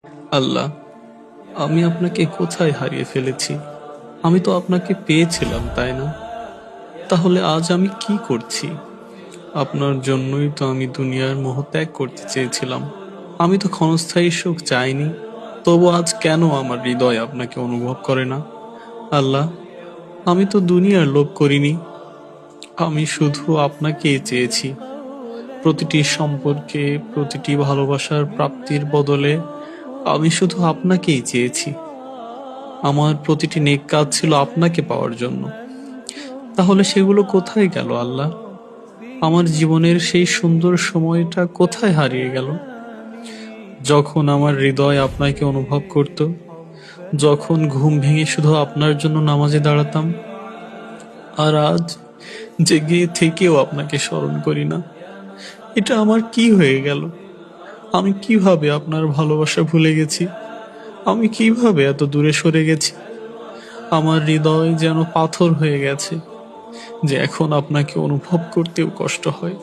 আল্লাহ, আমি আপনাকে কোথায় হারিয়ে ফেলেছি? আমি তো আপনাকে পেয়েছিলাম, তাই না? তাহলে আজ আমি কি করছি? আপনার জন্যই তো আমি দুনিয়ার মোহ ত্যাগ করতে চেয়েছিলাম। আমি তো ক্ষণস্থায়ী সুখ চাইনি। তবু আজ কেন আমার হৃদয় আপনাকে অনুভব করে না? আল্লাহ, আমি তো দুনিয়ার লোভ করিনি। আমি শুধু আপনাকেই চেয়েছি। প্রতিটি সম্পর্কে, প্রতিটি ভালোবাসার প্রাপ্তির বদলে আমি শুধু আপনাকেই চেয়েছি। আমার প্রতিটি নেক কাজ ছিল আপনাকে পাওয়ার জন্য। তাহলে সেগুলো কোথায় গেল আল্লাহ? আমার জীবনের সেই সুন্দর সময়টা কোথায় হারিয়ে গেল? যখন আমার হৃদয় আপনাকে অনুভব করত, যখন ঘুম ভেঙে শুধু আপনার জন্য নামাজে দাঁড়াতাম। আর আজ জেগে থেকেও আপনাকে স্মরণ করি না। এটা আমার কি হয়ে গেল? আমি কিভাবে আপনার ভালোবাসা ভুলে গেছি? আমি কিভাবে এত দূরে সরে গেছি? আমার হৃদয় যেন পাথর হয়ে গেছে, যে এখন আপনাকে অনুভব করতেও কষ্ট হয়।